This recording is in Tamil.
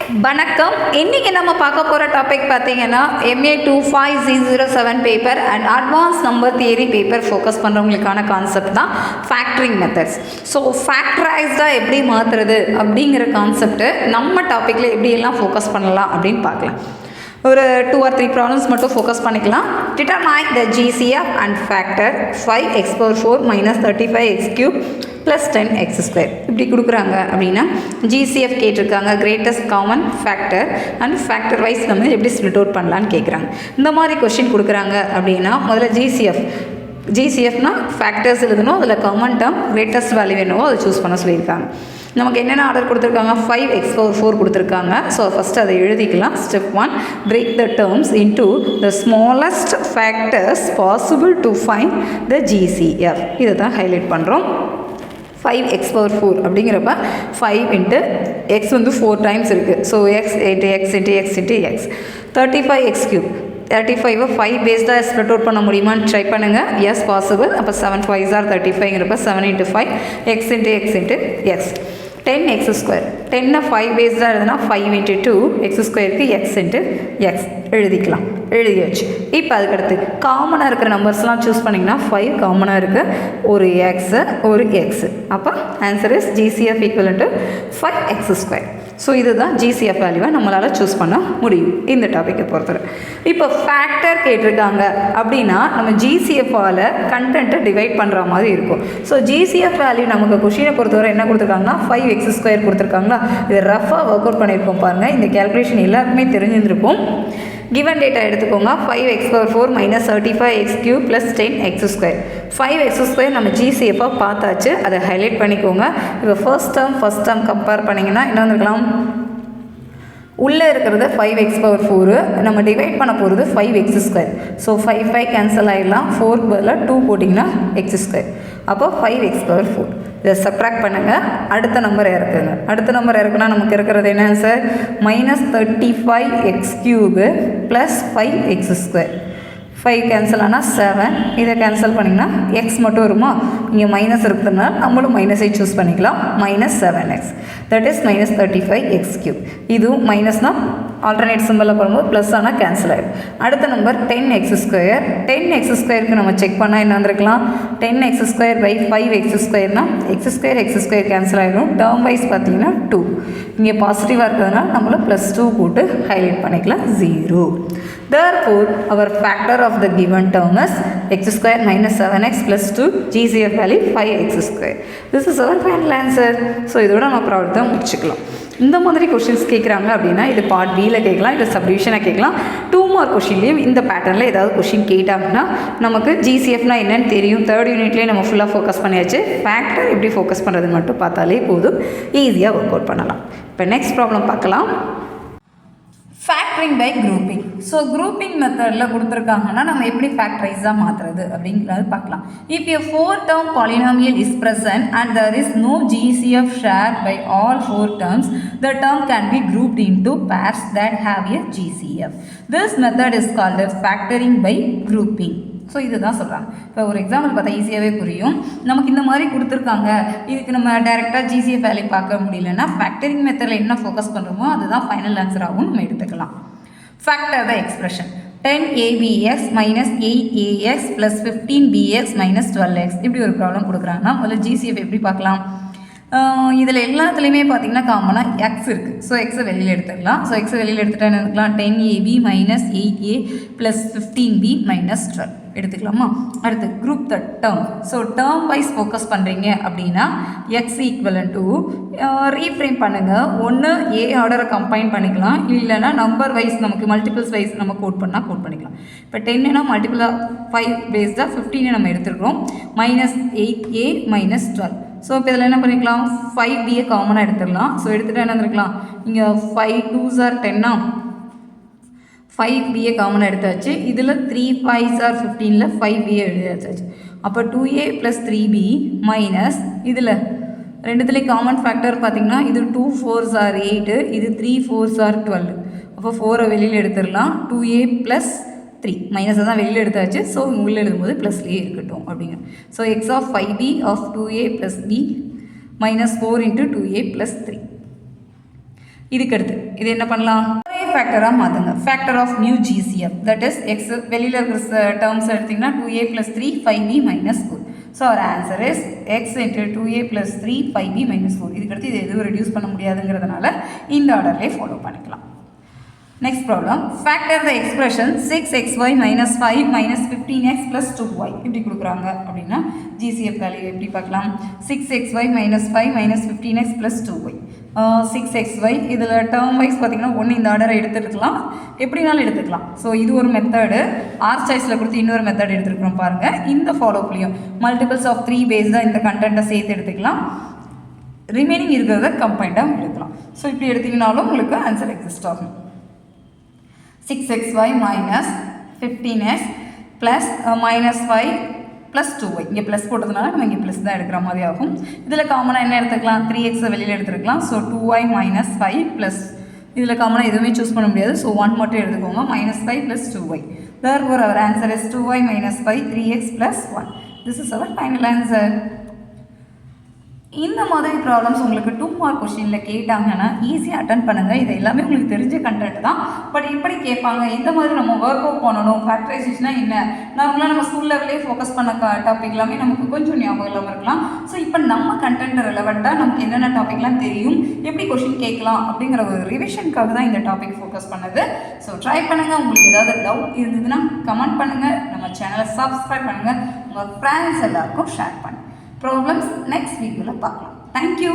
வணக்கம். இன்றைக்கி நம்ம பார்க்க போகிற டாபிக் பார்த்தீங்கன்னா MA25C07 paper and advance number theory paper focus பண்ணுறவங்களுக்கான கான்செப்ட் தான் ஃபேக்டரிங் மெத்தட்ஸ். ஸோ ஃபேக்டரைஸ்டாக எப்படி மாற்றுறது அப்படிங்கிற கான்செப்ட்டு நம்ம டாப்பிக்கில் எப்படியெல்லாம் ஃபோக்கஸ் பண்ணலாம் அப்படின்னு பார்க்கலாம். ஒரு 2 or 3 ப்ராப்ளம்ஸ் மட்டும் ஃபோக்கஸ் பண்ணிக்கலாம். Determine the GCF and factor 5x⁴ minus 35x³ plus 10x². இப்படி கொடுக்குறாங்க அப்படின்னா GCF கேட்டிருக்காங்க, greatest common factor, and factor wise நம்ம எப்படி ஸ்ப்ளிட் அவுட் பண்ணலான்னு கேட்குறாங்க. இந்த மாதிரி கொஸ்டின் கொடுக்குறாங்க அப்படின்னா முதல்ல ஜிசிஎஃப்னா ஃபேக்டர்ஸ் எழுதணும், அதில் காமன் டேர்ம் கிரேட்டஸ்ட் வேல்யூ என்னவோ அதை சூஸ் பண்ண சொல்லியிருக்காங்க. நமக்கு என்னென்ன ஆர்டர் கொடுத்துருக்காங்க, 5x⁴ கொடுத்துருக்காங்க. ஸோ ஃபஸ்ட்டு அதை எழுதிக்கலாம். Step 1, break the terms into the smallest factors possible to find the GCF. இதை தான் ஹைலைட் பண்ணுறோம். 5x⁴ அப்படிங்கிறப்ப 5 into x வந்து 4 டைம்ஸ் இருக்குது. So x into x into x into x. 35x³, 35 5 பேஸ்டாக ஸ்ப்ளிட் அவுட் பண்ண முடியுமான்னு ட்ரை பண்ணுங்கள். Yes possible. அப்போ 7 5s are 35ங்கிறப்ப 7 into 5 x into x into x. 10x², 10 5 பேஸ்டாக எழுதுனா 5 into 2 x²க்கு x into x எழுதிக்கலாம். எழுதியாச்சு. இப்போ அதுக்கடுத்து காமனாக இருக்கிற நம்பர்ஸ்லாம் சூஸ் பண்ணிங்கன்னா 5 காமனாக இருக்குது, ஒரு எக்ஸு ஒரு எக்ஸு. அப்போ answer is GCF equal to 5x². So இதுதான் GCF வேல்யூவை நம்மளால் சூஸ் பண்ண முடியும் இந்த டாப்பிக்கை பொறுத்தவரை. இப்போ ஃபேக்டர் கேட்டிருக்காங்க அப்படின்னா நம்ம GCFஆல் கண்டென்ட்டை டிவைட் பண்ணுற மாதிரி இருக்கும். ஸோ GCF வேல்யூ நமக்கு கொஷினை பொறுத்தவரை என்ன கொடுத்துருக்காங்கன்னா 5x² கொடுத்துருக்காங்களா. இது ரஃபாக ஒர்க் அவுட் பண்ணியிருக்கோம் பாருங்கள். இந்த கேல்குலேஷன் எல்லாருக்குமே தெரிஞ்சிருந்திருக்கும். கிவன் டேட்டா எடுத்துக்கோங்க. 5x⁴ minus 35x³ plus 10x². 5x² நம்ம GCFஆ பார்த்தாச்சு, அதை ஹைலைட் பண்ணிக்கோங்க. இப்போ ஃபர்ஸ்ட் டேர்ம் கம்பேர் பண்ணிங்கன்னா என்ன வந்துருக்கலாம், உள்ளே இருக்கிறது 5x⁴, நம்ம டிவைட் பண்ண போகிறது 5x². ஸோ 5 5 கேன்சல் ஆகிடலாம். 4 பதிலாக 2 போட்டிங்கன்னா x². அப்போ 5x⁴. இதை சப்ட்ராக்ட் பண்ணுங்கள். அடுத்த நம்பர் இறக்குங்க. அடுத்த நம்பர் இறக்குனா நமக்கு இருக்கிறது என்ன ஆன்சர், -35x³ + 5x². 5 கேன்சல் ஆனால் 7. இதை கேன்சல் பண்ணிங்கன்னா எக்ஸ் மட்டும் வருமா, இங்கே மைனஸ் இருக்கிறதுனால நம்மளும் மைனஸை சூஸ் பண்ணிக்கலாம். -7x, that is -35x³. இதுவும் மைனஸ்னால் ஆல்டர்னேட் சிம்பிளில் போடும்போது ப்ளஸ் ஆனால் கேன்சல் ஆகிடும். அடுத்த நம்பர் 10x². 10x²க்கு நம்ம செக் பண்ணால் என்ன வந்திருக்கலாம், 10x² / 5x²னா x² கேன்சல் ஆகிடும். டேர்ம் வைஸ் பார்த்தீங்கன்னா 2. இங்கே பாசிட்டிவாக இருக்கிறதுனால நம்மளும் +2 போட்டு ஹைலைட் பண்ணிக்கலாம், 0. Therefore, our factor of the given term is x² - 7x + 2, GCF value 5x². This is our final answer. So இதோட நம்ம ப்ராப்ளத்தை முடிச்சுக்கலாம். இந்த மாதிரி கொஷின்ஸ் கேட்குறாங்க அப்படின்னா இது பார்ட் பியில் கேட்கலாம், இல்லை சப்டிவிஷனாக கேட்கலாம். 2 மார்க் கொஷின்லேயும் இந்த பேட்டர்னில் ஏதாவது கொஷின் கேட்டாங்கன்னா நமக்கு GCFனா என்னன்னு தெரியும். 3rd யூனிட்லேயே நம்ம ஃபுல்லாக ஃபோக்கஸ் பண்ணியாச்சு. ஃபேக்டர் எப்படி ஃபோக்கஸ் பண்ணுறதுன்னு மட்டும் பார்த்தாலே போதும், ஈஸியாக ஒர்க் அவுட் பண்ணலாம். இப்போ நெக்ஸ்ட் ப்ராப்ளம் பார்க்கலாம். Factoring by grouping. So grouping மெத்தடில் கொடுத்துருக்காங்கன்னா நம்ம எப்படி ஃபேக்டரைஸாக மாற்றுறது அப்படிங்கிறது பார்க்கலாம். If a 4-term polynomial is present and there is no GCF shared by all 4 terms, the term can be grouped into pairs that have a GCF. This method is called factoring by grouping. So இதுதான் சொல்கிறாங்க. இப்போ ஒரு எக்ஸாம்பிள் பார்த்தா ஈஸியாகவே புரியும். நமக்கு இந்த மாதிரி கொடுத்துருக்காங்க, இதுக்கு நம்ம டைரெக்டாக GCF வேல்யூ பார்க்க முடியலன்னா ஃபேக்டரிங் மெத்தடில் என்ன ஃபோக்கஸ் பண்ணுறோமோ அதுதான் ஃபைனல் ஆன்சராகவும் நம்ம எடுத்துக்கலாம். ஃபேக்டர் த expression 10abx - 8ax + 15bx - 12x. இப்படி ஒரு ப்ராப்ளம் கொடுக்குறாங்கன்னா முதல்ல GCF எப்படி பார்க்கலாம். இதில் எல்லாத்துலேயுமே பார்த்திங்கன்னா காமனாக எக்ஸ் இருக்குது. ஸோ எக்ஸை வெளியில் எடுத்துக்கலாம். ஸோ எக்ஸை வெளியில் எடுத்துகிட்டா என்ன எடுத்துக்கலாம், 10ab - 8a + 15b - 12 எடுத்துக்கலாமா. அடுத்து group the term. So term wise focus பண்ணுறீங்க அப்படின்னா எக்ஸ் ஈக்குவலன் டு ரீஃப்ரேம் பண்ணுங்கள். ஒன்று ஏ ஆர்டரை கம்பைன் பண்ணிக்கலாம், இல்லைனா நம்பர் வைஸ் நமக்கு மல்டிபிள்ஸ் வைஸ் நம்ம கோட் பண்ணிக்கலாம். இப்போ 10னா மல்டிபிளாக 5 பேஸ்டாக 15 நம்ம எடுத்துருக்கிறோம். -8a - 12. ஸோ இப்போ இதில் என்ன பண்ணிக்கலாம், 5bயை காமனாக எடுத்துடலாம். ஸோ எடுத்துகிட்டு என்ன வந்துருக்கலாம், இங்கே 5 2s are 10 5bயை காமனாக எடுத்தாச்சு. இதில் 3 5s are 15ல் 5bயை எடுத்தாச்சு. அப்போ 2a + 3b மைனஸ் இதில் ரெண்டுத்துலேயும் காமன் ஃபேக்டர் பார்த்திங்கன்னா இது 2 4s are 8, இது 3 4s are 12. அப்போ 4ஐ வெளியில் எடுத்துடலாம். 2a + 3 மைனஸை தான் வெளியில் எடுத்தாச்சு. ஸோ உள்ளே எழுதும்போது ப்ளஸ்லேயே இருக்கட்டும் அப்படிங்க. So x of 5b of 2a + b -4 × 2a + 3. இதுக்கு அடுத்து இது என்ன பண்ணலாம், ஒரே ஃபேக்டராக மாற்றுங்க. Factor of new GCF that is X வெளியில் இருக்கிற டேர்ம்ஸ் எடுத்திங்கன்னா 2a + 3 5b - 4. So our answer is X into 2a + 3 5b - 4. இதுக்கு அடுத்து இது எதுவும் ரெடியூஸ் பண்ண முடியாதுங்கிறதுனால இந்த ஆர்டர்லேயே ஃபாலோ பண்ணிக்கலாம். Next problem, factor the expression 6xy - 5 - 15x + 2y. இப்படி கொடுக்குறாங்க அப்படின்னா GCF வேல்யூ எப்படி பார்க்கலாம், 6xy - 5 - 15x + 2y. 6xy இதில் டேர்ம் வைஸ் பார்த்திங்கன்னா ஒன்று இந்த ஆர்டரை எடுத்துருக்கலாம், எப்படினாலும் எடுத்துக்கலாம். ஸோ இது ஒரு மெத்தடு, ஆர் சாய்ஸில் கொடுத்து இன்னொரு மெத்தட் எடுத்துருக்கிறோம் பாருங்கள். இந்த ஃபாலோப்லேயும் மல்டிபிள்ஸ் ஆஃப் 3 பேஸ்டாக இந்த கண்டென்ட்டை சேர்த்து எடுத்துக்கலாம், ரிமைனிங் இருக்கிறத கம்பைண்டாக எடுக்கலாம். ஸோ இப்படி எடுத்திங்கனாலும் உங்களுக்கு ஆன்சர் எக்ஸிஸ்ட் ஆகும். 6xy - 15x + -5 + 2y. இங்கே ப்ளஸ் போட்டதுனால நம்ம இங்கே ப்ளஸ் தான் எடுக்கிற மாதிரி ஆகும். இதில் காமனாக என்ன எடுத்துக்கலாம், 3x வெளியில் எடுத்துருக்கலாம். ஸோ 2y - 5 ப்ளஸ் இதில் காமனாக எதுவுமே சூஸ் பண்ண முடியாது. ஸோ 1 மட்டும் எடுத்துக்கோங்க, -5 + 2y. Therefore our answer is 2y - 5 3x + 1. This is our final answer. இந்த மாதிரி ப்ராப்ளம்ஸ் உங்களுக்கு 2 மார்க் கொஷினில் கேட்டாங்கன்னா ஈஸியாக அட்டன் பண்ணுங்கள். இது எல்லாமே உங்களுக்கு தெரிஞ்ச கண்டென்ட் தான். பட் இப்படி கேட்பாங்க, எந்த மாதிரி நம்ம ஒர்க் அவுட் பண்ணணும், ஃபேக்டரைசேஷனாக என்ன, நார்மலாக நம்ம ஸ்கூல் லெவலே ஃபோக்கஸ் பண்ண டாபிக் எல்லாமே நமக்கு கொஞ்சம் ஞாபகம் இல்லாமல் இருக்கலாம். ஸோ இப்போ நம்ம கண்டென்ட் ரெலவெண்ட்டாக நமக்கு என்னென்ன டாபிக்லாம் தெரியும், எப்படி கொஷின் கேட்கலாம் அப்படிங்கிற ஒரு ரிவிஷனுக்காக தான் இந்த டாபிக் ஃபோக்கஸ் பண்ணது. ஸோ ட்ரை பண்ணுங்கள். உங்களுக்கு ஏதாவது டவுட் இருந்ததுன்னா கமெண்ட் பண்ணுங்கள், நம்ம சேனலை சப்ஸ்கிரைப் பண்ணுங்கள், உங்கள் ஃப்ரெண்ட்ஸ் எல்லாருக்கும் ஷேர் பண்ணுங்கள். ப்ராப்ளம்ஸ் நெக்ஸ்ட் வீடியோவில் பார்க்கலாம். தேங்க்யூ.